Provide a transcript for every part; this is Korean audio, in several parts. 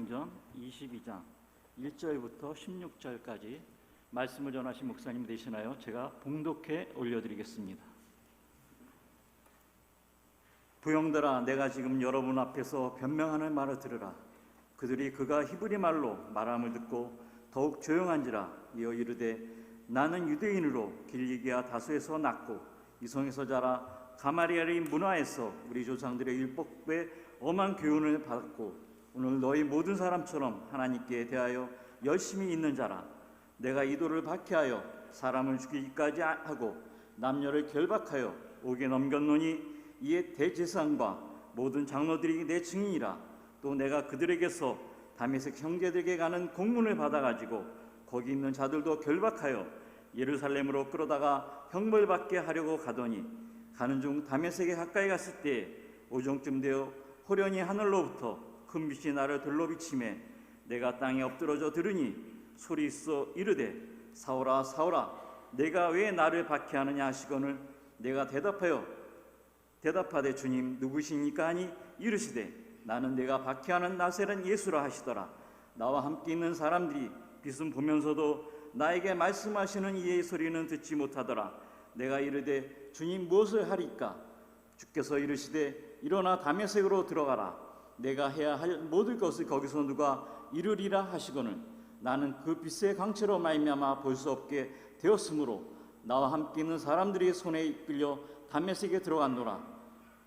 사도행전 22장 1절부터 16절까지 말씀을 전하신 목사님 되시나요? 제가 봉독해 올려드리겠습니다. 부형들아, 내가 지금 여러분 앞에서 변명하는 말을 들으라. 그들이 그가 히브리 말로 말함을 듣고 더욱 조용한지라. 이어 이르되, 나는 유대인으로 길리기아 다소에서 났고 이성에서 자라 가마리엘의 문화에서 우리 조상들의 율법에 엄한 교훈을 받았고 오늘 너희 모든 사람처럼 하나님께 대하여 열심히 있는 자라. 내가 이도를 박해하여 사람을 죽이기까지 하고 남녀를 결박하여 옥에 넘겼노니 이에 대제사장과 모든 장로들이 내 증인이라. 또 내가 그들에게서 다메섹 형제들에게 가는 공문을 받아가지고 거기 있는 자들도 결박하여 예루살렘으로 끌어다가 형벌받게 하려고 가더니 가는 중 다메섹에 가까이 갔을 때에 오정쯤 되어 호련히 하늘로부터 큰 빛이 나를 들러비치매 내가 땅에 엎드러져 들으니 소리 있어 이르되, 사울아 사울아, 내가 왜 나를 박해하느냐 하시거늘 내가 대답하되 주님 누구시니까 하니 이르시되, 나는 내가 박해하는 나세렛 예수라 하시더라. 나와 함께 있는 사람들이 빛은 보면서도 나에게 말씀하시는 이의 소리는 듣지 못하더라. 내가 이르되, 주님 무엇을 하리까? 주께서 이르시되, 일어나 다메섹으로 들어가라. 내가 해야 할 모든 것을 거기서 누가 이루리라 하시거늘 나는 그 빛의 광채로 말미암아 볼 수 없게 되었으므로 나와 함께 있는 사람들이 손에 이끌려 다메섹에 들어갔노라.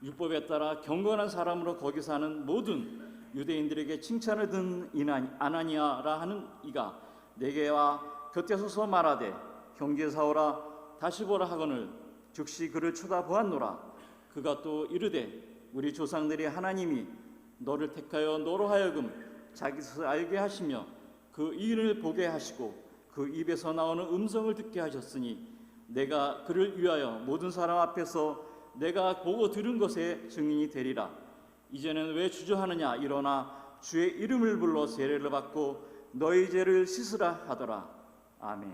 율법에 따라 경건한 사람으로 거기 사는 모든 유대인들에게 칭찬을 듣는 아나니아라 하는 이가 내게와 곁에 서서 말하되, 형제 사울아 다시 보라 하거늘 즉시 그를 쳐다보았노라. 그가 또 이르되, 우리 조상들이 하나님이 너를 택하여 너로 하여금 자기 뜻을 알게 하시며 그 이인을 보게 하시고 그 입에서 나오는 음성을 듣게 하셨으니 내가 그를 위하여 모든 사람 앞에서 내가 보고 들은 것에 증인이 되리라. 이제는 왜 주저하느냐? 일어나 주의 이름을 불러 세례를 받고 너희 죄를 씻으라 하더라. 아멘.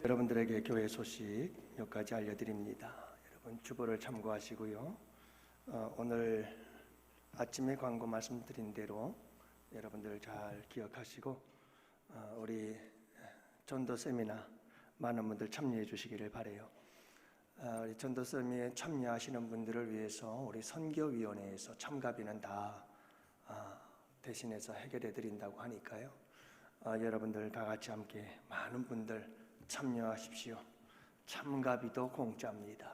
여러분들에게 교회 소식 몇 가지 알려드립니다. 여러분 주보를 참고하시고요. 오늘 아침에 광고 말씀드린 대로 여러분들 잘 기억하시고 우리 전도 세미나 많은 분들 참여해 주시기를 바라요. 우리 전도 세미나에 참여하시는 분들을 위해서 우리 선교위원회에서 참가비는 다 대신해서 해결해 드린다고 하니까요. 여러분들 다 같이 함께 많은 분들 참여하십시오. 참가비도 공짜입니다.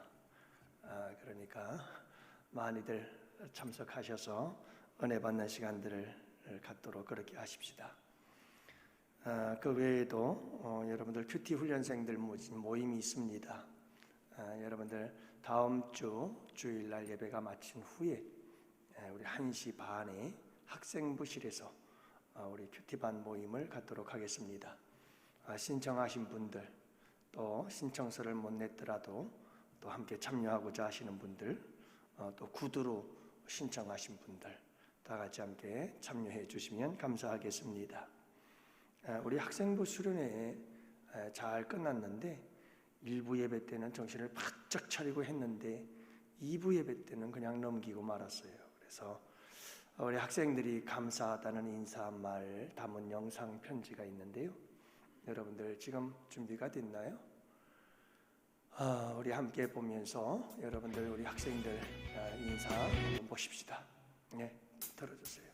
그러니까 많이들 참석하셔서 은혜 받는 시간들을 갖도록 그렇게 하십시다. 그 외에도 여러분들 큐티 훈련생들 모임이 있습니다. 여러분들 다음 주 주일날 예배가 마친 후에 우리 1시 반에 학생부실에서 우리 큐티반 모임을 갖도록 하겠습니다. 신청하신 분들, 또 신청서를 못 냈더라도 또 함께 참여하고자 하시는 분들, 또 구두로 신청하신 분들 다 같이 함께 참여해 주시면 감사하겠습니다. 우리 학생부 수련회 잘 끝났는데 1부 예배 때는 정신을 바짝 차리고 했는데 2부 예배 때는 그냥 넘기고 말았어요. 그래서 우리 학생들이 감사하다는 인사말 담은 영상 편지가 있는데요. 여러분들 지금 준비가 됐나요? 우리 함께 보면서 여러분들 우리 학생들 인사 한번 보십시다. 네, 들어주세요.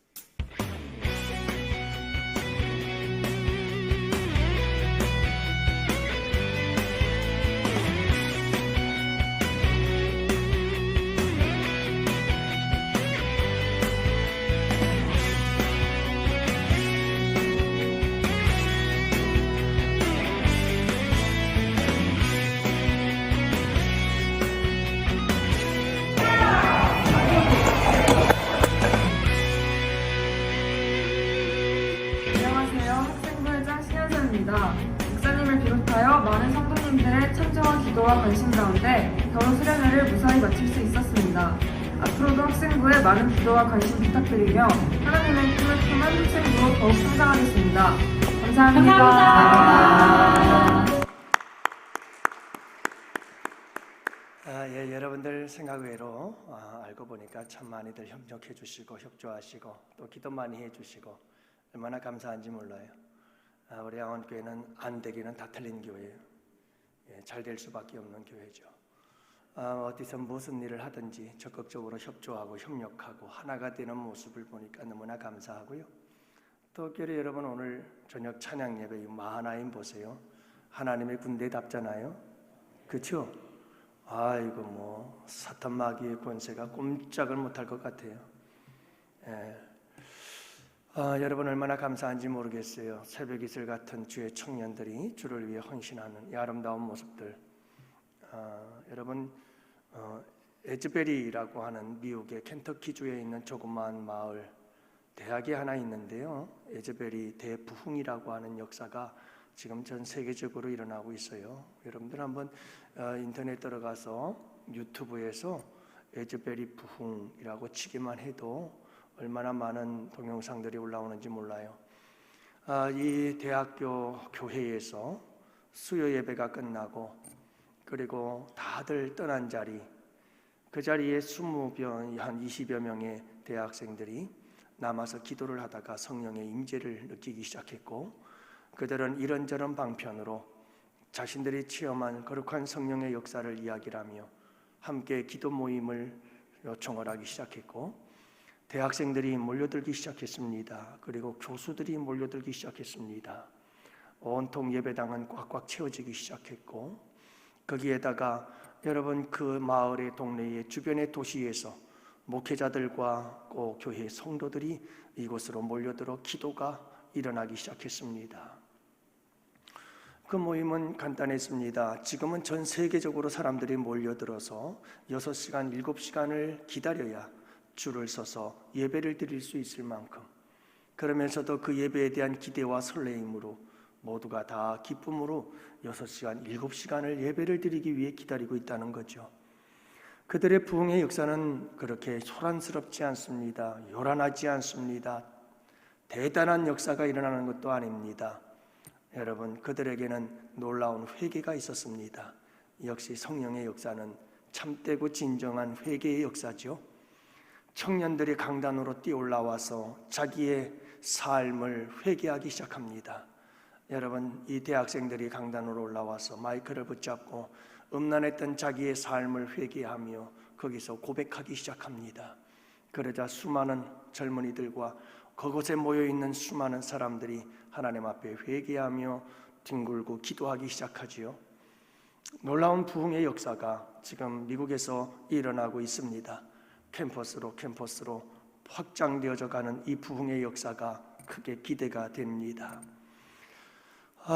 목사님을 비롯하여 많은 성도님들의 참정한 기도와 관심 가운데 겨울 수련회를 무사히 마칠 수 있었습니다. 앞으로도 학생부에 많은 기도와 관심 부탁드리며 하나님의 꿈을 품은 학생부로 더욱 성장하겠습니다. 감사합니다. 예, 여러분들 생각 외로 알고 보니까 참 많이들 협력해 주시고 협조하시고 또 기도 많이 해 주시고 얼마나 감사한지 몰라요. 우리 양원교회는 안 되기는 다 틀린 교회예요. 잘 될 수밖에 없는 교회죠. 어디서 무슨 일을 하든지 적극적으로 협조하고 협력하고 하나가 되는 모습을 보니까 너무나 감사하고요. 또 교회 여러분, 오늘 저녁 찬양 예배 이 마하나임 보세요. 하나님의 군대답잖아요. 그렇죠? 아이고 뭐 사탄 마귀의 권세가 꼼짝을 못할 것 같아요. 여러분 얼마나 감사한지 모르겠어요. 새벽 이슬 같은 주의 청년들이 주를 위해 헌신하는 이 아름다운 모습들. 여러분 에즈베리라고 하는 미국의 켄터키주에 있는 조그마한 마을 대학이 하나 있는데요. 에즈베리 대부흥이라고 하는 역사가 지금 전 세계적으로 일어나고 있어요. 여러분들 한번 인터넷 들어가서 유튜브에서 에즈베리 부흥이라고 치기만 해도 얼마나 많은 동영상들이 올라오는지 몰라요. 이 대학교 교회에서 수요 예배가 끝나고 그리고 다들 떠난 자리, 그 자리에 20여 명의 대학생들이 남아서 기도를 하다가 성령의 임재를 느끼기 시작했고, 그들은 이런저런 방편으로 자신들이 체험한 거룩한 성령의 역사를 이야기하며 함께 기도 모임을 요청을 하기 시작했고, 대학생들이 몰려들기 시작했습니다. 그리고 교수들이 몰려들기 시작했습니다. 온통 예배당은 꽉꽉 채워지기 시작했고, 거기에다가 여러분 그 마을의 동네의 주변의 도시에서 목회자들과 꼭 교회 성도들이 이곳으로 몰려들어 기도가 일어나기 시작했습니다. 그 모임은 간단했습니다. 지금은 전 세계적으로 사람들이 몰려들어서 6시간, 7시간을 기다려야 줄을 서서 예배를 드릴 수 있을 만큼, 그러면서도 그 예배에 대한 기대와 설레임으로 모두가 다 기쁨으로 6시간, 7시간을 예배를 드리기 위해 기다리고 있다는 거죠. 그들의 부흥의 역사는 그렇게 소란스럽지 않습니다. 요란하지 않습니다. 대단한 역사가 일어나는 것도 아닙니다. 여러분, 그들에게는 놀라운 회개가 있었습니다. 역시 성령의 역사는 참되고 진정한 회개의 역사죠. 청년들이 강단으로 뛰어올라와서 자기의 삶을 회개하기 시작합니다. 여러분, 이 대학생들이 강단으로 올라와서 마이크를 붙잡고 음란했던 자기의 삶을 회개하며 거기서 고백하기 시작합니다. 그러자 수많은 젊은이들과 그곳에 모여있는 수많은 사람들이 하나님 앞에 회개하며 뒹굴고 기도하기 시작하지요. 놀라운 부흥의 역사가 지금 미국에서 일어나고 있습니다. 캠퍼스로 확장되어져 가는 이 부흥의 역사가 크게 기대가 됩니다.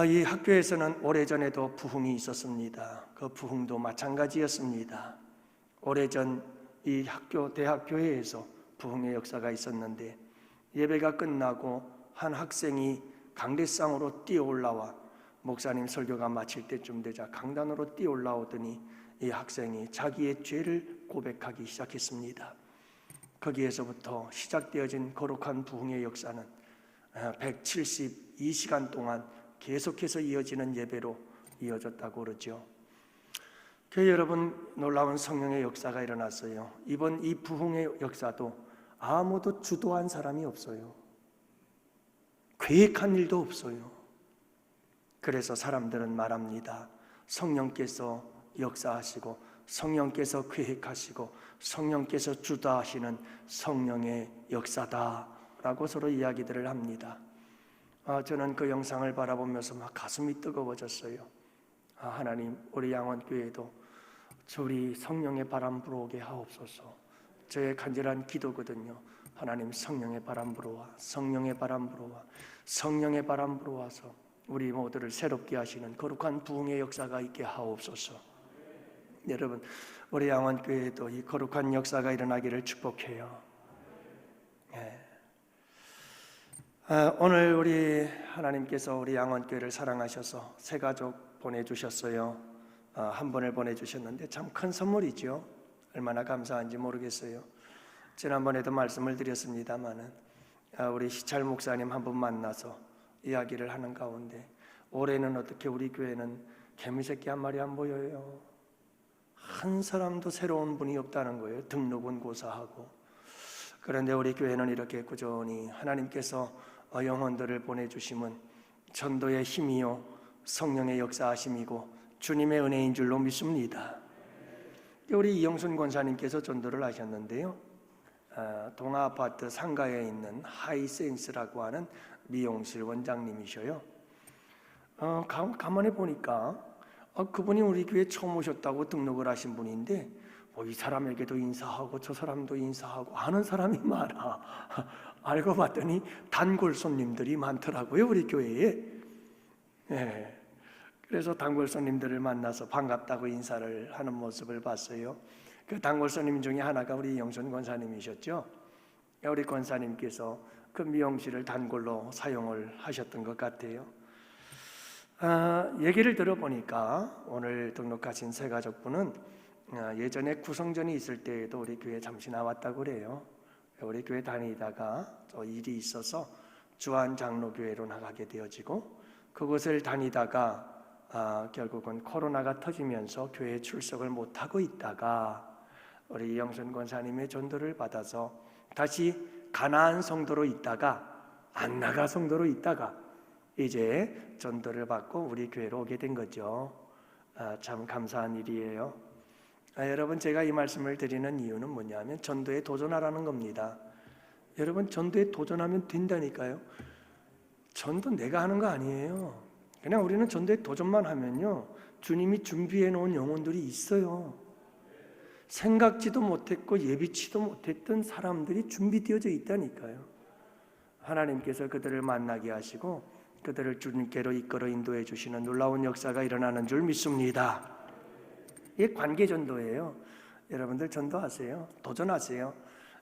이 학교에서는 오래전에도 부흥이 있었습니다. 그 부흥도 마찬가지였습니다. 오래전 이 대학교회에서 부흥의 역사가 있었는데, 예배가 끝나고 한 학생이 강대상으로 뛰어올라와 목사님 설교가 마칠 때쯤 되자 강단으로 뛰어올라오더니 이 학생이 자기의 죄를 고백하기 시작했습니다. 거기에서부터 시작되어진 거룩한 부흥의 역사는 172시간 동안 계속해서 이어지는 예배로 이어졌다고 그러죠. 교회 여러분, 놀라운 성령의 역사가 일어났어요. 이번 이 부흥의 역사도 아무도 주도한 사람이 없어요. 계획한 일도 없어요. 그래서 사람들은 말합니다. 성령께서 역사하시고 성령께서 계획하시고 성령께서 주도하시는 성령의 역사다라고 서로 이야기들을 합니다. 저는 그 영상을 바라보면서 막 가슴이 뜨거워졌어요. 하나님, 우리 양원교회도 우리 성령의 바람 불어오게 하옵소서. 저의 간절한 기도거든요. 하나님, 성령의 바람 불어와, 성령의 바람 불어와, 성령의 바람 불어와서 우리 모두를 새롭게 하시는 거룩한 부흥의 역사가 있게 하옵소서. 여러분, 우리 양원교회에도 이 거룩한 역사가 일어나기를 축복해요. 오늘 우리 하나님께서 우리 양원교회를 사랑하셔서 새 가족 보내주셨어요. 한 분을 보내주셨는데 참 큰 선물이죠. 얼마나 감사한지 모르겠어요. 지난번에도 말씀을 드렸습니다마는 우리 시찰 목사님 한 분 만나서 이야기를 하는 가운데, 올해는 어떻게 우리 교회는 개미새끼 한 마리 안 보여요. 한 사람도 새로운 분이 없다는 거예요. 등록은 고사하고. 그런데 우리 교회는 이렇게 꾸준히 하나님께서 영혼들을 보내주심은 전도의 힘이요 성령의 역사하심이고 주님의 은혜인 줄로 믿습니다. 우리 이영순 권사님께서 전도를 하셨는데요, 동아아파트 상가에 있는 하이센스라고 하는 미용실 원장님이셔요. 가만히 보니까 그분이 우리 교회 처음 오셨다고 등록을 하신 분인데 이 사람에게도 인사하고 저 사람도 인사하고 아는 사람이 많아. 알고 봤더니 단골 손님들이 많더라고요, 우리 교회에. 네. 그래서 단골 손님들을 만나서 반갑다고 인사를 하는 모습을 봤어요. 그 단골 손님 중에 하나가 우리 영순 권사님이셨죠. 우리 권사님께서 그 미용실을 단골로 사용을 하셨던 것 같아요. 얘기를 들어보니까 오늘 등록하신 세 가족분은 예전에 구성전이 있을 때에도 우리 교회 잠시 나왔다고 그래요. 우리 교회 다니다가 또 일이 있어서 주안 장로교회로 나가게 되어지고 그곳을 다니다가 결국은 코로나가 터지면서 교회에 출석을 못하고 있다가 우리 이영순 권사님의 전도를 받아서 다시 가나안 성도로 있다가 안나가 성도로 있다가 이제 전도를 받고 우리 교회로 오게 된 거죠. 참 감사한 일이에요. 여러분, 제가 이 말씀을 드리는 이유는 뭐냐면 전도에 도전하라는 겁니다. 여러분, 전도에 도전하면 된다니까요. 전도 내가 하는 거 아니에요. 그냥 우리는 전도에 도전만 하면요, 주님이 준비해 놓은 영혼들이 있어요. 생각지도 못했고 예비치도 못했던 사람들이 준비되어져 있다니까요. 하나님께서 그들을 만나게 하시고 그들을 주님께로 이끌어 인도해 주시는 놀라운 역사가 일어나는 줄 믿습니다. 이게 관계전도예요. 여러분들 전도하세요. 도전하세요.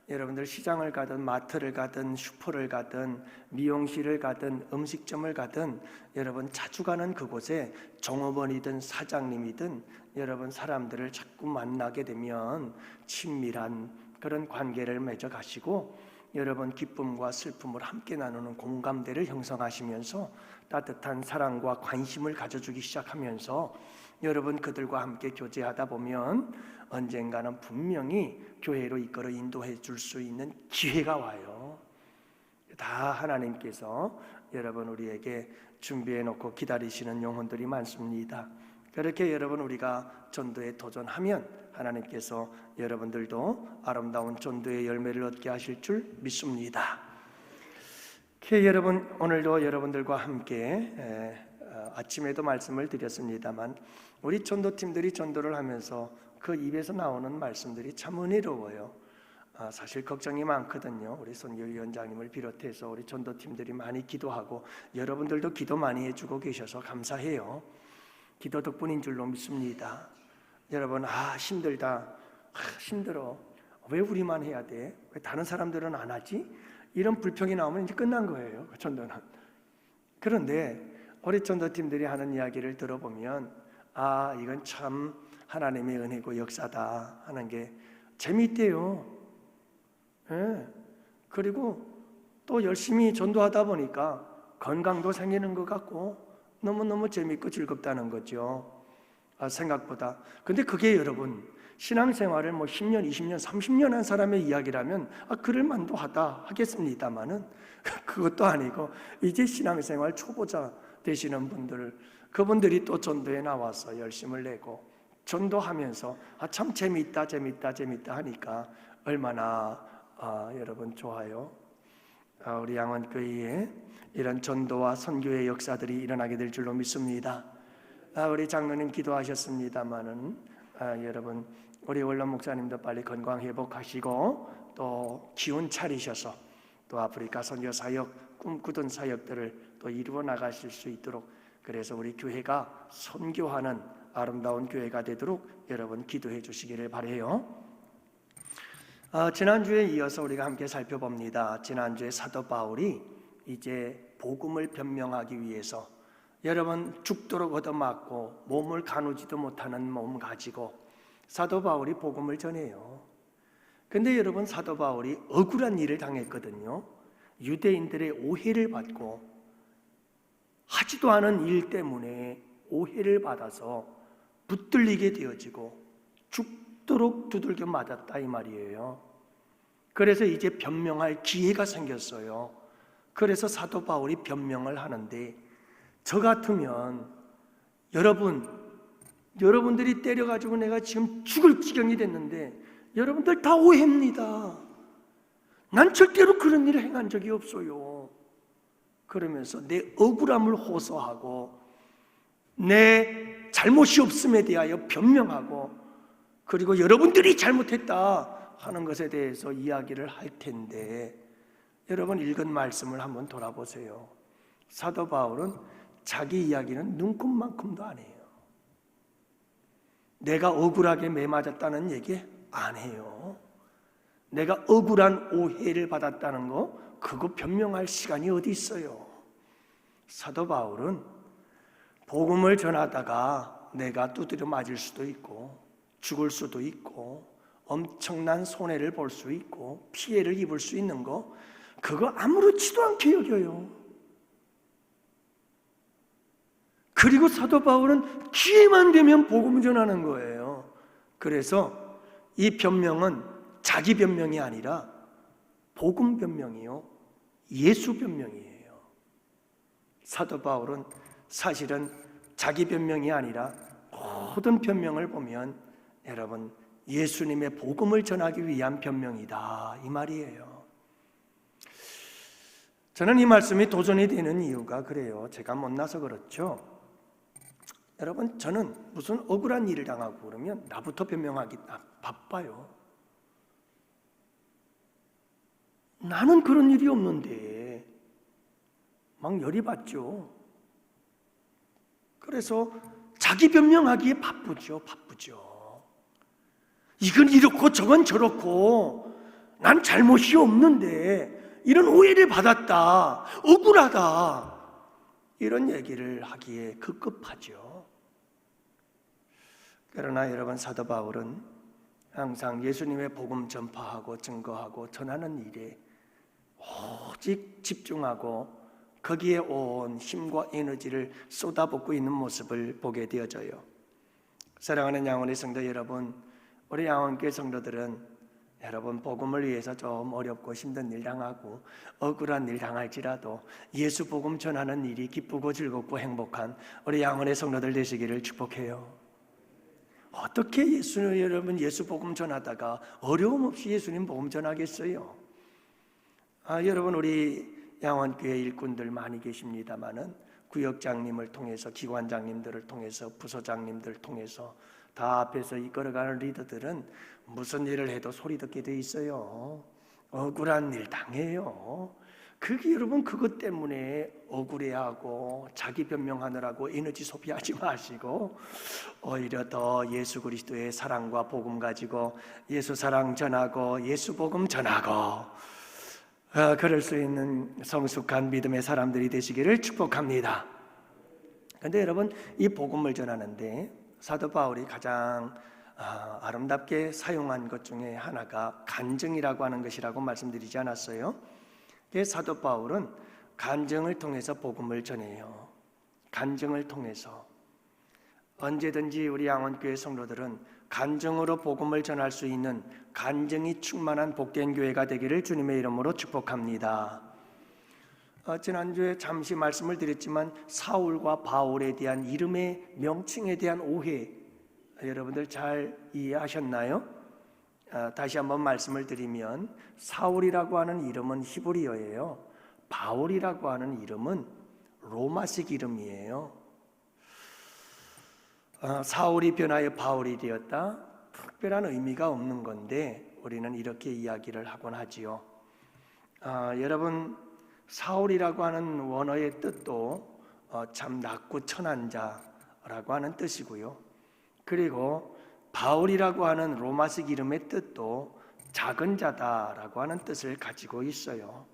여러분들 시장을 가든 마트를 가든 슈퍼를 가든 미용실을 가든 음식점을 가든 여러분 자주 가는 그곳에 종업원이든 사장님이든 여러분 사람들을 자꾸 만나게 되면 친밀한 그런 관계를 맺어 가시고 여러분 기쁨과 슬픔을 함께 나누는 공감대를 형성하시면서 따뜻한 사랑과 관심을 가져주기 시작하면서 여러분 그들과 함께 교제하다 보면 언젠가는 분명히 교회로 이끌어 인도해 줄 수 있는 기회가 와요. 다 하나님께서 여러분 우리에게 준비해 놓고 기다리시는 영혼들이 많습니다. 그렇게 여러분 우리가 전도에 도전하면 하나님께서 여러분들도 아름다운 전도의 열매를 얻게 하실 줄 믿습니다. 여러분, 오늘도 여러분들과 함께 아침에도 말씀을 드렸습니다만 우리 전도팀들이 전도를 하면서 그 입에서 나오는 말씀들이 참 은혜로워요. 사실 걱정이 많거든요. 우리 선교위원장님을 비롯해서 우리 전도팀들이 많이 기도하고 여러분들도 기도 많이 해주고 계셔서 감사해요. 기도 덕분인 줄로 믿습니다. 여러분, 힘들다, 힘들어, 왜 우리만 해야 돼? 왜 다른 사람들은 안 하지? 이런 불평이 나오면 이제 끝난 거예요, 전도는. 그런데 우리 전도팀들이 하는 이야기를 들어보면 이건 참 하나님의 은혜고 역사다 하는 게 재미있대요. 그리고 또 열심히 전도하다 보니까 건강도 생기는 것 같고 너무너무 재미있고 즐겁다는 거죠. 생각보다. 근데 그게 여러분 신앙생활을 10년, 20년, 30년 한 사람의 이야기라면 그럴 만도 하겠습니다만은 그것도 아니고 이제 신앙생활 초보자 되시는 분들, 그분들이 또 전도에 나와서 열심을 내고 전도하면서 참 재미있다 하니까 얼마나 여러분 좋아요. 우리 양원교회에 이런 전도와 선교의 역사들이 일어나게 될 줄로 믿습니다. 우리 장로님 기도하셨습니다마는 여러분 우리 원로 목사님도 빨리 건강 회복하시고 또 기운 차리셔서 또 아프리카 선교 사역, 꿈꾸던 사역들을 또 이루어 나가실 수 있도록, 그래서 우리 교회가 선교하는 아름다운 교회가 되도록 여러분 기도해 주시기를 바라요. 지난주에 이어서 우리가 함께 살펴봅니다. 지난주에 사도 바울이 이제 복음을 변명하기 위해서 여러분 죽도록 얻어맞고 몸을 가누지도 못하는 몸 가지고 사도 바울이 복음을 전해요. 근데 여러분 사도 바울이 억울한 일을 당했거든요. 유대인들의 오해를 받고 하지도 않은 일 때문에 오해를 받아서 붙들리게 되어지고 죽도록 두들겨 맞았다 이 말이에요. 그래서 이제 변명할 기회가 생겼어요. 그래서 사도 바울이 변명을 하는데, 저 같으면 여러분들이 때려가지고 내가 지금 죽을 지경이 됐는데 여러분들 다 오해입니다. 난 절대로 그런 일을 행한 적이 없어요. 그러면서 내 억울함을 호소하고 내 잘못이 없음에 대하여 변명하고, 그리고 여러분들이 잘못했다 하는 것에 대해서 이야기를 할 텐데, 여러분 읽은 말씀을 한번 돌아보세요. 사도 바울은 자기 이야기는 눈곱만큼도 안 해요. 내가 억울하게 매맞았다는 얘기 안 해요. 내가 억울한 오해를 받았다는 거, 그거 변명할 시간이 어디 있어요. 사도 바울은 복음을 전하다가 내가 두드려 맞을 수도 있고 죽을 수도 있고 엄청난 손해를 볼 수 있고 피해를 입을 수 있는 거, 그거 아무렇지도 않게 여겨요. 그리고 사도 바울은 기회만 되면 복음을 전하는 거예요. 그래서 이 변명은 자기 변명이 아니라 복음 변명이요, 예수 변명이에요. 사도 바울은 사실은 자기 변명이 아니라 모든 변명을 보면 여러분 예수님의 복음을 전하기 위한 변명이다, 이 말이에요. 저는 이 말씀이 도전이 되는 이유가 그래요. 제가 못나서 그렇죠. 여러분, 저는 무슨 억울한 일을 당하고 그러면 나부터 변명하기 바빠요. 나는 그런 일이 없는데 막 열이 받죠. 그래서 자기 변명하기에 바쁘죠. 이건 이렇고 저건 저렇고 난 잘못이 없는데 이런 오해를 받았다, 억울하다, 이런 얘기를 하기에 급급하죠. 그러나 여러분, 사도 바울은 항상 예수님의 복음 전파하고 증거하고 전하는 일에 오직 집중하고 거기에 온 힘과 에너지를 쏟아붓고 있는 모습을 보게 되어져요. 사랑하는 양원의 성도 여러분, 우리 양원교회 성도들은 여러분 복음을 위해서 좀 어렵고 힘든 일 당하고 억울한 일 당할지라도 예수 복음 전하는 일이 기쁘고 즐겁고 행복한 우리 양원의 성도들 되시기를 축복해요. 어떻게 여러분 예수 복음 전하다가 어려움 없이 예수님 복음 전하겠어요? 여러분, 우리 양원교회 일꾼들 많이 계십니다마는 구역장님을 통해서, 기관장님들을 통해서, 부서장님들을 통해서 다 앞에서 이끌어가는 리더들은 무슨 일을 해도 소리 듣게 돼 있어요. 억울한 일 당해요. 그게 여러분, 그것 때문에 억울해하고 자기 변명하느라고 에너지 소비하지 마시고 오히려 더 예수 그리스도의 사랑과 복음 가지고 예수 사랑 전하고 예수 복음 전하고 그럴 수 있는 성숙한 믿음의 사람들이 되시기를 축복합니다. 그런데 여러분, 이 복음을 전하는데 사도 바울이 가장 아름답게 사용한 것 중에 하나가 간증이라고 하는 것이라고 말씀드리지 않았어요? 사도 바울은 간증을 통해서 복음을 전해요. 간증을 통해서. 언제든지 우리 양원교회 성도들은 간증으로 복음을 전할 수 있는 간증이 충만한 복된 교회가 되기를 주님의 이름으로 축복합니다. 지난주에 잠시 말씀을 드렸지만 사울과 바울에 대한 이름의 명칭에 대한 오해, 여러분들 잘 이해하셨나요? 다시 한번 말씀을 드리면 사울이라고 하는 이름은 히브리어예요. 바울이라고 하는 이름은 로마식 이름이에요. 사울이 변하여 바울이 되었다, 특별한 의미가 없는 건데 우리는 이렇게 이야기를 하곤 하지요. 여러분, 사울이라고 하는 원어의 뜻도 참 낮고 천한 자라고 하는 뜻이고요. 그리고 바울이라고 하는 로마식 이름의 뜻도 작은 자다라고 하는 뜻을 가지고 있어요.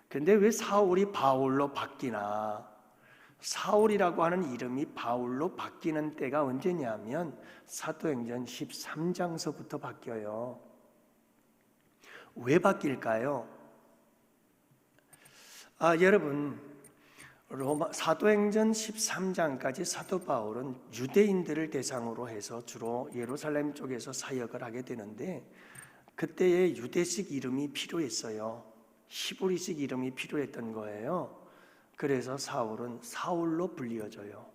그런데 왜 사울이 바울로 바뀌나? 사울이라고 하는 이름이 바울로 바뀌는 때가 언제냐면 사도행전 13장서부터 바뀌어요. 왜 바뀔까요? 여러분, 사도행전 13장까지 사도 바울은 유대인들을 대상으로 해서 주로 예루살렘 쪽에서 사역을 하게 되는데 그때의 유대식 이름이 필요했어요. 히브리식 이름이 필요했던 거예요. 그래서 사울은 사울로 불리어져요.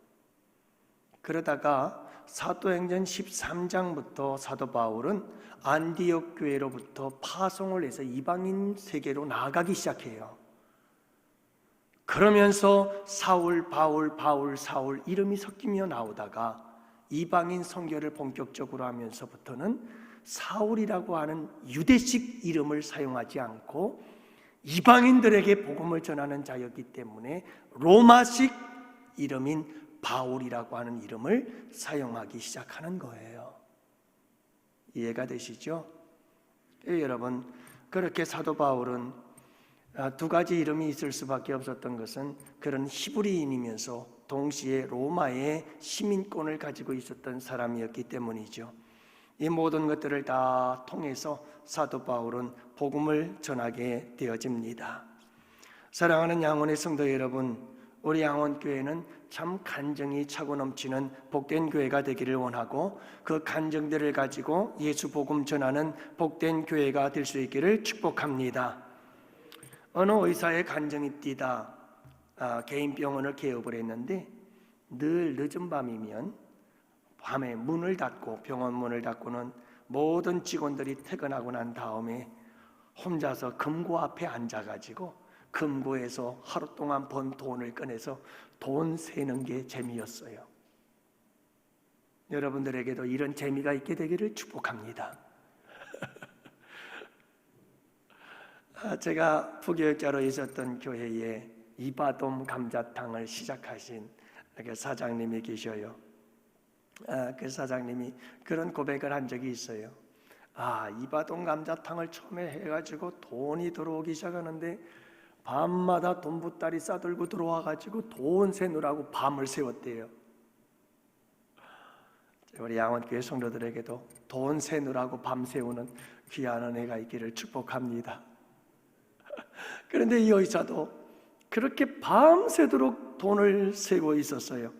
그러다가 사도행전 13장부터 사도 바울은 안디옥 교회로부터 파송을 해서 이방인 세계로 나아가기 시작해요. 그러면서 사울, 바울, 바울, 사울 이름이 섞이며 나오다가 이방인 선교를 본격적으로 하면서부터는 사울이라고 하는 유대식 이름을 사용하지 않고 이방인들에게 복음을 전하는 자였기 때문에 로마식 이름인 바울이라고 하는 이름을 사용하기 시작하는 거예요. 이해가 되시죠? 여러분, 그렇게 사도 바울은 두 가지 이름이 있을 수밖에 없었던 것은 그런 히브리인이면서 동시에 로마의 시민권을 가지고 있었던 사람이었기 때문이죠. 이 모든 것들을 다 통해서 사도 바울은 복음을 전하게 되어집니다. 사랑하는 양원의 성도 여러분, 우리 양원교회는 참 간정이 차고 넘치는 복된 교회가 되기를 원하고 그 간정들을 가지고 예수 복음 전하는 복된 교회가 될 수 있기를 축복합니다. 어느 의사의 간정이 띠다 개인 병원을 개업을 했는데 늘 늦은 밤이면 밤에 문을 닫고 병원 문을 닫고는 모든 직원들이 퇴근하고 난 다음에 혼자서 금고 앞에 앉아가지고 금고에서 하루 동안 번 돈을 꺼내서 돈 세는 게 재미였어요. 여러분들에게도 이런 재미가 있게 되기를 축복합니다. 제가 부교육자로 있었던 교회에 이바돔 감자탕을 시작하신 사장님이 계셔요. 그 사장님이 그런 고백을 한 적이 있어요. 이바돔 감자탕을 처음에 해가지고 돈이 들어오기 시작하는데 밤마다 돈보따리 싸들고 들어와가지고 돈 세느라고 밤을 세웠대요. 우리 양원교회 성도들에게도 돈 세느라고 밤 세우는 귀한 은혜가 있기를 축복합니다. 그런데 이 의사도 그렇게 밤새도록 돈을 세고 있었어요.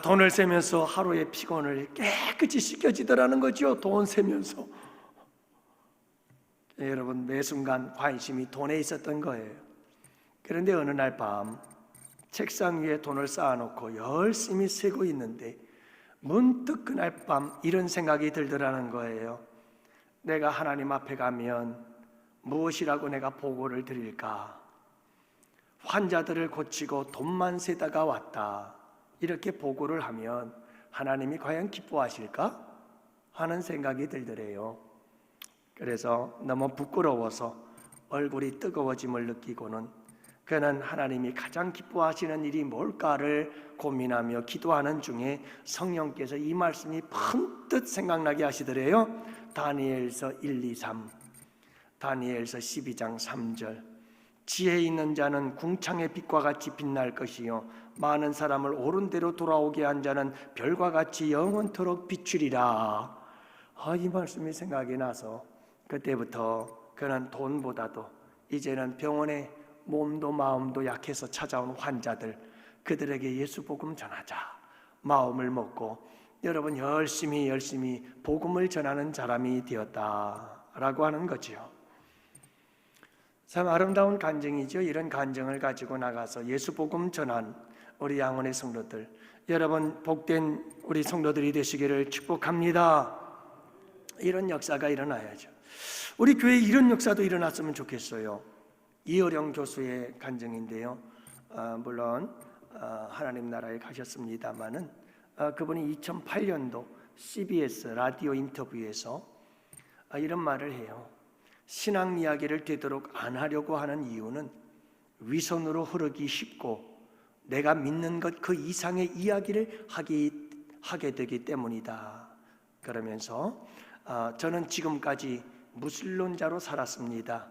돈을 세면서 하루의 피곤을 깨끗이 씻겨지더라는 거죠. 돈 세면서. 여러분, 매 순간 관심이 돈에 있었던 거예요. 그런데 어느 날 밤 책상 위에 돈을 쌓아놓고 열심히 세고 있는데 문득 그날 밤 이런 생각이 들더라는 거예요. 내가 하나님 앞에 가면 무엇이라고 내가 보고를 드릴까? 환자들을 고치고 돈만 세다가 왔다, 이렇게 보고를 하면 하나님이 과연 기뻐하실까? 하는 생각이 들더래요. 그래서 너무 부끄러워서 얼굴이 뜨거워짐을 느끼고는 그는 하나님이 가장 기뻐하시는 일이 뭘까를 고민하며 기도하는 중에 성령께서 이 말씀이 번뜩 생각나게 하시더래요. 다니엘서 1, 2, 3, 다니엘서 12장 3절. 지혜 있는 자는 궁창의 빛과 같이 빛날 것이요 많은 사람을 옳은 대로 돌아오게 한 자는 별과 같이 영원토록 비추리라. 이 말씀이 생각이 나서 그때부터 그는 돈보다도 이제는 병원에 몸도 마음도 약해서 찾아온 환자들, 그들에게 예수 복음 전하자 마음을 먹고 여러분 열심히 복음을 전하는 사람이 되었다라고 하는 거죠. 참 아름다운 간증이죠. 이런 간증을 가지고 나가서 예수 복음 전한 우리 양원의 성도들, 여러분 복된 우리 성도들이 되시기를 축복합니다. 이런 역사가 일어나야죠. 우리 교회에 이런 역사도 일어났으면 좋겠어요. 이어령 교수의 간증인데요. 물론 하나님 나라에 가셨습니다마는 그분이 2008년도 CBS 라디오 인터뷰에서 이런 말을 해요. 신앙 이야기를 되도록 안 하려고 하는 이유는 위선으로 흐르기 쉽고 내가 믿는 것 그 이상의 이야기를 하게 되기 때문이다. 그러면서 저는 지금까지 무신론자로 살았습니다.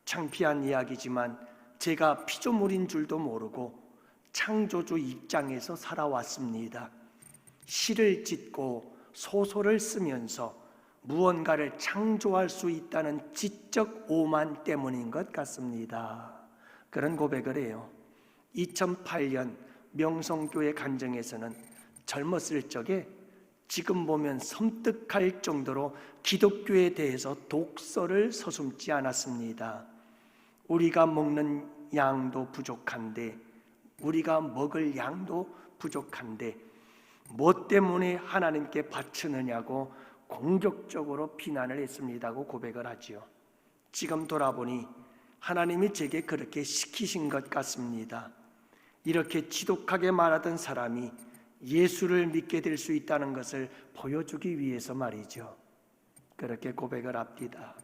창피한 이야기지만 제가 피조물인 줄도 모르고 창조주 입장에서 살아왔습니다. 시를 짓고 소설을 쓰면서 무언가를 창조할 수 있다는 지적 오만 때문인 것 같습니다. 그런 고백을 해요. 2008년 명성교회 간증에서는 젊었을 적에 지금 보면 섬뜩할 정도로 기독교에 대해서 독설을 서슴지 않았습니다. 우리가 먹는 양도 부족한데, 우리가 먹을 양도 부족한데 뭐 때문에 하나님께 바치느냐고 공격적으로 비난을 했습니다고 고백을 하지요. 지금 돌아보니 하나님이 제게 그렇게 시키신 것 같습니다. 이렇게 지독하게 말하던 사람이 예수를 믿게 될 수 있다는 것을 보여주기 위해서 말이죠. 그렇게 고백을 합니다.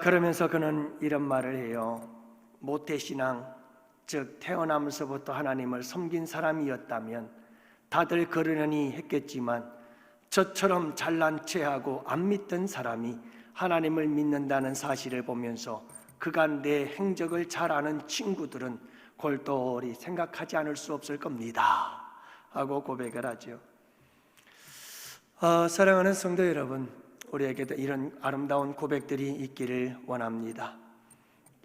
그러면서 그는 이런 말을 해요. 모태신앙, 즉 태어나면서부터 하나님을 섬긴 사람이었다면 다들 그러려니 했겠지만 저처럼 잘난 체하고 안 믿던 사람이 하나님을 믿는다는 사실을 보면서 그간 내 행적을 잘 아는 친구들은 골똘히 생각하지 않을 수 없을 겁니다 하고 고백을 하죠. 사랑하는 성도 여러분, 우리에게도 이런 아름다운 고백들이 있기를 원합니다.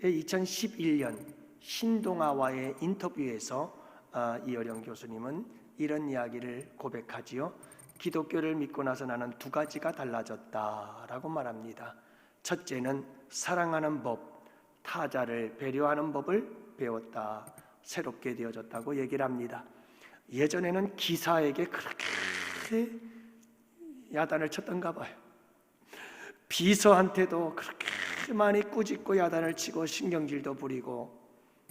2011년 신동아와의 인터뷰에서 이어령 교수님은 이런 이야기를 고백하지요. 기독교를 믿고 나서 나는 두 가지가 달라졌다라고 말합니다. 첫째는 사랑하는 법, 타자를 배려하는 법을 배웠다, 새롭게 되어졌다고 얘기를 합니다. 예전에는 기사에게 그렇게 야단을 쳤던가 봐요. 비서한테도 그렇게 많이 꾸짖고 야단을 치고 신경질도 부리고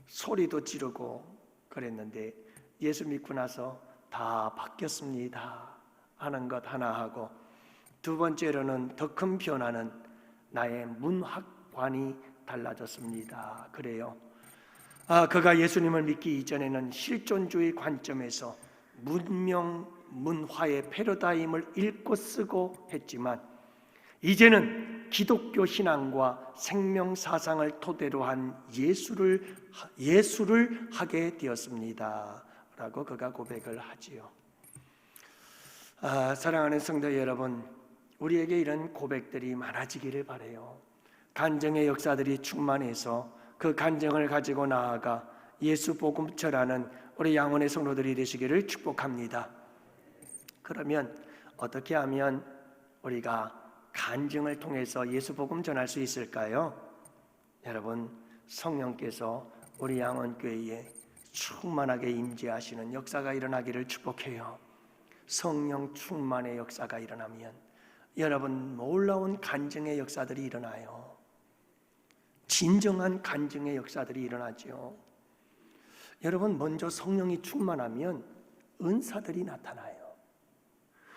소리도 지르고 그랬는데 예수 믿고 나서 다 바뀌었습니다 하는 것 하나 하고, 두 번째로는 더 큰 변화는 나의 문화관이 달라졌습니다. 그래요. 그가 예수님을 믿기 이전에는 실존주의 관점에서 문명, 문화의 패러다임을 읽고 쓰고 했지만 이제는 기독교 신앙과 생명 사상을 토대로 한 예술을 하게 되었습니다 라고 그가 고백을 하지요. 사랑하는 성도 여러분, 우리에게 이런 고백들이 많아지기를 바라요. 간증의 역사들이 충만해서 그 간증을 가지고 나아가 예수 복음 전하는 우리 양원의 성도들이 되시기를 축복합니다. 그러면 어떻게 하면 우리가 간증을 통해서 예수 복음 전할 수 있을까요? 여러분, 성령께서 우리 양원교회에 충만하게 임재하시는 역사가 일어나기를 축복해요. 성령 충만의 역사가 일어나면 여러분, 놀라운 간증의 역사들이 일어나요. 진정한 간증의 역사들이 일어나죠. 여러분, 먼저 성령이 충만하면 은사들이 나타나요.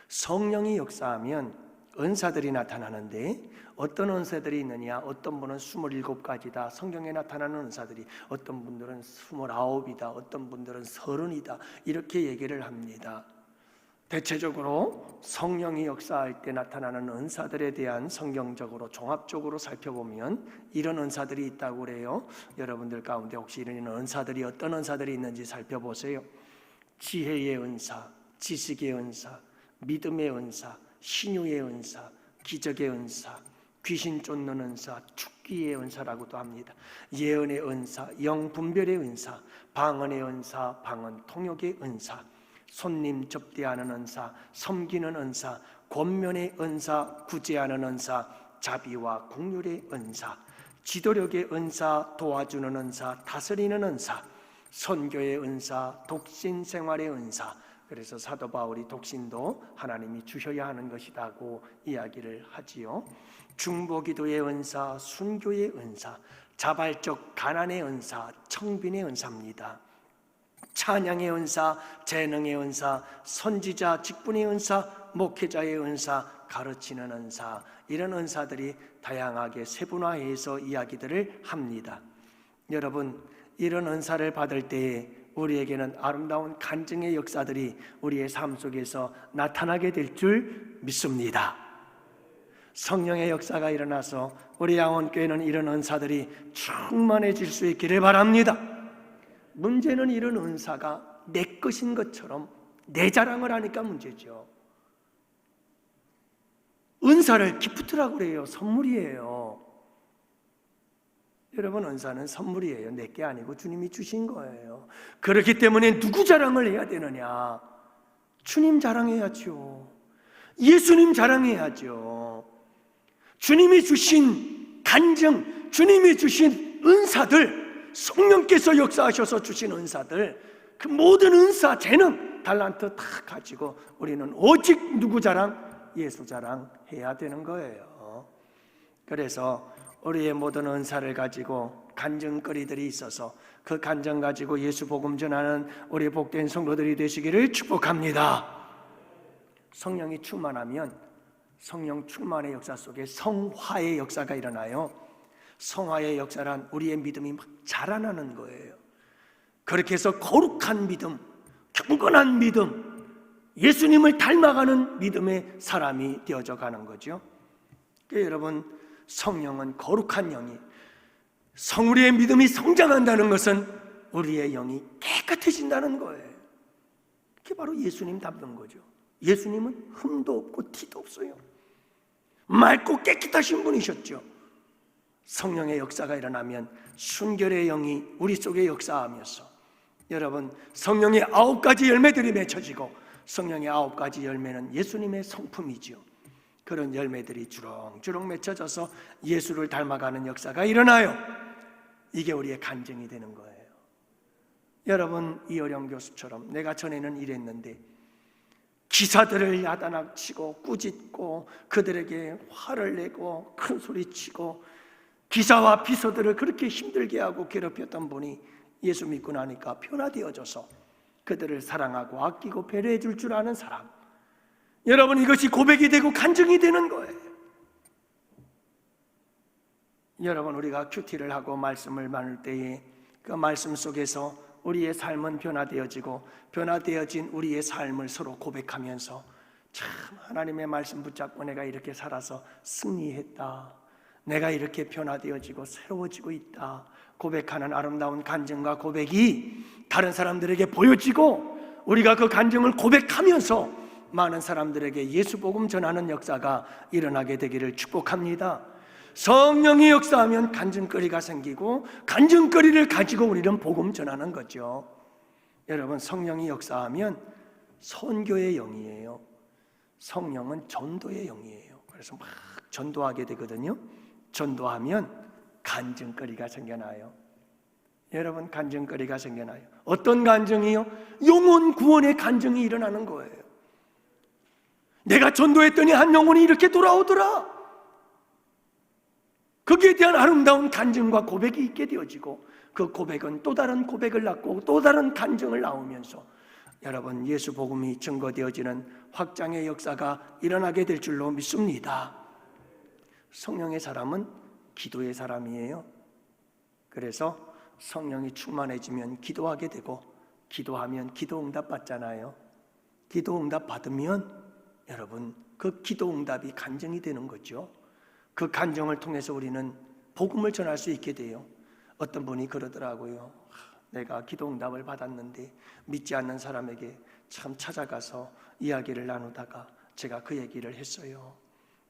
성령이 역사하면 은사들이 나타나는데 어떤 은사들이 있느냐? 어떤 분은 27가지다 성경에 나타나는 은사들이, 어떤 분들은 29이다, 어떤 분들은 30이다 이렇게 얘기를 합니다. 대체적으로 성령이 역사할 때 나타나는 은사들에 대한 성경적으로 종합적으로 살펴보면 이런 은사들이 있다고 그래요. 여러분들 가운데 혹시 이런 은사들이 어떤 은사들이 있는지 살펴보세요. 지혜의 은사, 지식의 은사, 믿음의 은사, 신유의 은사, 기적의 은사, 귀신 쫓는 은사, 축기의 은사라고도 합니다. 예언의 은사, 영분별의 은사, 방언의 은사, 방언 통역의 은사, 손님 접대하는 은사, 섬기는 은사, 권면의 은사, 구제하는 은사, 자비와 긍휼의 은사, 지도력의 은사, 도와주는 은사, 다스리는 은사, 선교의 은사, 독신 생활의 은사. 그래서 사도 바울이 독신도 하나님이 주셔야 하는 것이라고 이야기를 하지요. 중보기도의 은사, 순교의 은사, 자발적 가난의 은사, 청빈의 은사입니다. 찬양의 은사, 재능의 은사, 선지자 직분의 은사, 목회자의 은사, 가르치는 은사, 이런 은사들이 다양하게 세분화해서 이야기들을 합니다. 여러분, 이런 은사를 받을 때에 우리에게는 아름다운 간증의 역사들이 우리의 삶 속에서 나타나게 될 줄 믿습니다. 성령의 역사가 일어나서 우리 양원교회는 이런 은사들이 충만해질 수 있기를 바랍니다. 문제는 이런 은사가 내 것인 것처럼 내 자랑을 하니까 문제죠. 은사를 기프트라고 그래요. 선물이에요. 여러분, 은사는 선물이에요. 내 게 아니고 주님이 주신 거예요. 그렇기 때문에 누구 자랑을 해야 되느냐? 주님 자랑해야죠. 예수님 자랑해야죠. 주님이 주신 간증, 주님이 주신 은사들, 성령께서 역사하셔서 주신 은사들, 그 모든 은사, 재능, 달란트 다 가지고 우리는 오직 누구 자랑? 예수 자랑 해야 되는 거예요. 그래서 우리의 모든 은사를 가지고 간증거리들이 있어서 그 간증 가지고 예수 복음 전하는 우리 복된 성도들이 되시기를 축복합니다. 성령이 충만하면 성령 충만의 역사 속에 성화의 역사가 일어나요. 성화의 역사란 우리의 믿음이 막 자라나는 거예요. 그렇게 해서 거룩한 믿음, 경건한 믿음, 예수님을 닮아가는 믿음의 사람이 되어져 가는 거죠. 그러니까 여러분, 성령은 거룩한 영이, 우리의 믿음이 성장한다는 것은 우리의 영이 깨끗해진다는 거예요. 그게 바로 예수님 닮는 거죠. 예수님은 흠도 없고 티도 없어요. 맑고 깨끗하신 분이셨죠. 성령의 역사가 일어나면 순결의 영이 우리 속에 역사하면서, 여러분, 성령의 9가지 열매들이 맺혀지고, 성령의 9가지 열매는 예수님의 성품이죠. 그런 열매들이 주렁주렁 맺혀져서 예수를 닮아가는 역사가 일어나요. 이게 우리의 간증이 되는 거예요. 여러분, 이어령 교수처럼 내가 전에는 이랬는데 기사들을 야단치고 꾸짖고 그들에게 화를 내고 큰 소리치고 기사와 비서들을 그렇게 힘들게 하고 괴롭혔던 분이 예수 믿고 나니까 변화되어져서 그들을 사랑하고 아끼고 배려해 줄 줄 아는 사람, 여러분, 이것이 고백이 되고 간증이 되는 거예요. 여러분, 우리가 큐티를 하고 말씀을 나눌 때에 그 말씀 속에서 우리의 삶은 변화되어지고 변화되어진 우리의 삶을 서로 고백하면서, 참 하나님의 말씀 붙잡고 내가 이렇게 살아서 승리했다, 내가 이렇게 변화되어지고 새로워지고 있다 고백하는 아름다운 간증과 고백이 다른 사람들에게 보여지고, 우리가 그 간증을 고백하면서 많은 사람들에게 예수 복음 전하는 역사가 일어나게 되기를 축복합니다. 성령이 역사하면 간증거리가 생기고, 간증거리를 가지고 우리는 복음 전하는 거죠. 여러분, 성령이 역사하면 선교의 영이에요. 성령은 전도의 영이에요. 그래서 막 전도하게 되거든요. 전도하면 간증거리가 생겨나요. 여러분, 간증거리가 생겨나요. 어떤 간증이요? 영혼 구원의 간증이 일어나는 거예요. 내가 전도했더니 한 영혼이 이렇게 돌아오더라. 거기에 대한 아름다운 간증과 고백이 있게 되어지고, 그 고백은 또 다른 고백을 낳고 또 다른 간증을 낳으면서 여러분, 예수 복음이 증거되어지는 확장의 역사가 일어나게 될 줄로 믿습니다. 성령의 사람은 기도의 사람이에요. 그래서 성령이 충만해지면 기도하게 되고, 기도하면 기도 응답 받잖아요. 기도 응답 받으면 여러분, 그 기도 응답이 간증이 되는 거죠. 그 간증을 통해서 우리는 복음을 전할 수 있게 돼요. 어떤 분이 그러더라고요. 내가 기도 응답을 받았는데 믿지 않는 사람에게 참 찾아가서 이야기를 나누다가 제가 그 얘기를 했어요.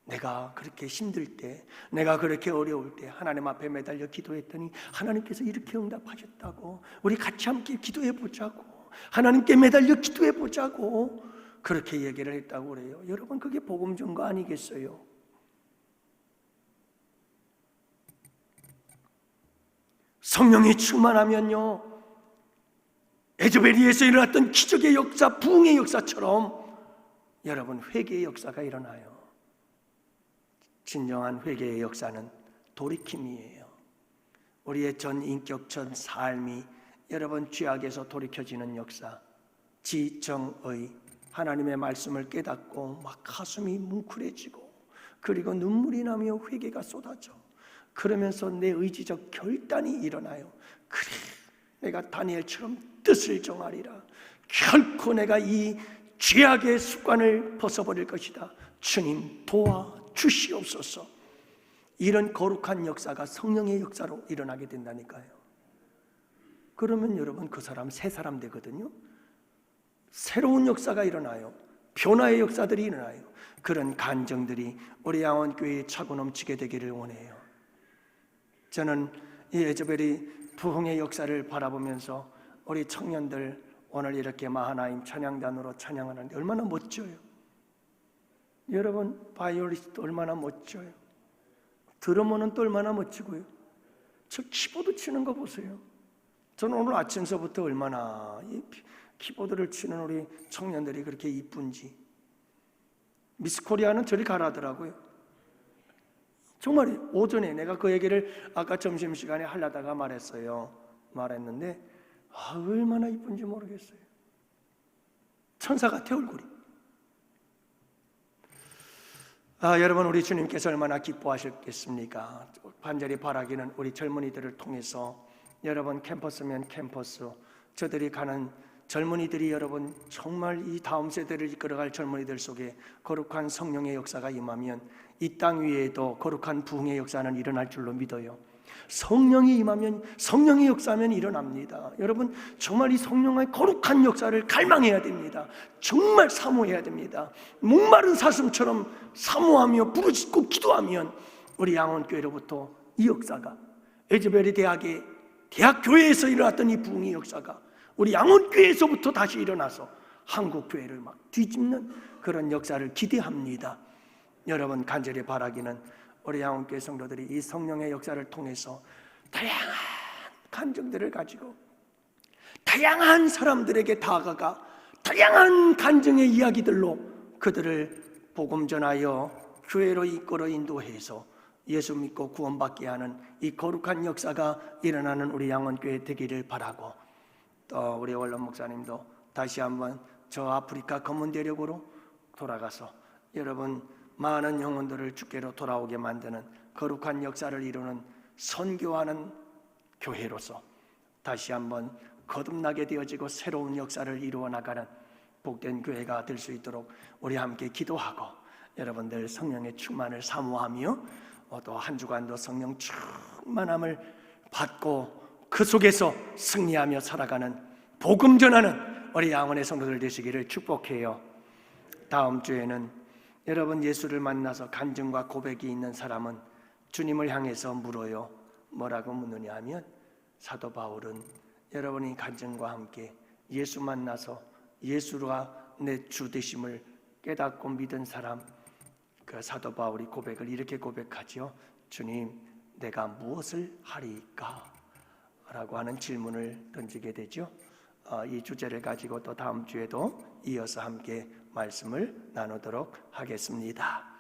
내가 그렇게 힘들 때, 내가 그렇게 어려울 때 하나님 앞에 매달려 기도했더니 하나님께서 이렇게 응답하셨다고, 우리 같이 함께 기도해 보자고, 하나님께 매달려 기도해 보자고 그렇게 얘기를 했다고 그래요. 여러분, 그게 복음 전거 아니겠어요? 성령이 충만하면요, 에즈베리에서 일어났던 기적의 역사, 부흥의 역사처럼 여러분, 회개의 역사가 일어나요. 진정한 회개의 역사는 돌이킴이에요. 우리의 전 인격, 전 삶이 여러분 죄악에서 돌이켜지는 역사, 지정의 하나님의 말씀을 깨닫고 막 가슴이 뭉클해지고, 그리고 눈물이 나며 회개가 쏟아져. 그러면서 내 의지적 결단이 일어나요. 그래, 내가 다니엘처럼 뜻을 정하리라. 결코 내가 이 죄악의 습관을 벗어버릴 것이다. 주님 도와주시옵소서. 이런 거룩한 역사가 성령의 역사로 일어나게 된다니까요. 그러면 여러분, 그 사람 새 사람 되거든요. 새로운 역사가 일어나요. 변화의 역사들이 일어나요. 그런 간증들이 우리 양원교회에 차고 넘치게 되기를 원해요. 저는 이 에즈베리 부흥의 역사를 바라보면서 우리 청년들 오늘 이렇게 하나님 찬양단으로 찬양하는데 얼마나 멋져요. 여러분 바이올리스트 얼마나 멋져요. 드러머는 또 얼마나 멋지고요. 저 키보드 치는 거 보세요. 저는 오늘 아침서부터 얼마나 이 키보드를 치는 우리 청년들이 그렇게 이쁜지. 미스코리아는 저리 가라더라고요. 정말 오전에 내가 그 얘기를 아까 점심시간에 하려다가 말했는데 얼마나 이쁜지 모르겠어요. 천사 같아 얼굴이. 여러분 우리 주님께서 얼마나 기뻐하셨겠습니까? 간절히 바라기는 우리 젊은이들을 통해서 여러분 캠퍼스면 캠퍼스 저들이 가는 젊은이들이 여러분 정말 이 다음 세대를 이끌어갈 젊은이들 속에 거룩한 성령의 역사가 임하면 이 땅 위에도 거룩한 부흥의 역사는 일어날 줄로 믿어요. 성령이 임하면 성령의 역사면 일어납니다. 여러분 정말 이 성령의 거룩한 역사를 갈망해야 됩니다. 정말 사모해야 됩니다. 목마른 사슴처럼 사모하며 부르짖고 기도하면 우리 양원교회로부터 이 역사가 에즈베리 대학교회에서 일어났던 이 부흥의 역사가 우리 양원교회에서부터 다시 일어나서 한국교회를 막 뒤집는 그런 역사를 기대합니다. 여러분 간절히 바라기는 우리 양원교회 성도들이 이 성령의 역사를 통해서 다양한 간증들을 가지고 다양한 사람들에게 다가가 다양한 간증의 이야기들로 그들을 복음 전하여 교회로 이끌어 인도해서 예수 믿고 구원받게 하는 이 거룩한 역사가 일어나는 우리 양원교회 되기를 바라고, 또 우리 원론 목사님도 다시 한번 저 아프리카 검은 대륙으로 돌아가서 여러분 많은 영혼들을 주께로 돌아오게 만드는 거룩한 역사를 이루는 선교하는 교회로서 다시 한번 거듭나게 되어지고 새로운 역사를 이루어 나가는 복된 교회가 될 수 있도록 우리 함께 기도하고 여러분들 성령의 충만을 사모하며 또 한 주간도 성령 충만함을 받고 그 속에서 승리하며 살아가는 복음 전하는 우리 양원의 성도들 되시기를 축복해요. 다음 주에는 여러분 예수를 만나서 간증과 고백이 있는 사람은 주님을 향해서 물어요. 뭐라고 묻느냐 하면 사도 바울은 여러분이 간증과 함께 예수 만나서 예수가 내 주 되심을 깨닫고 믿은 사람, 그 사도 바울이 고백을 이렇게 고백하죠. 주님, 내가 무엇을 하리까? 라고 하는 질문을 던지게 되죠. 이 주제를 가지고 또 다음 주에도 이어서 함께 말씀을 나누도록 하겠습니다.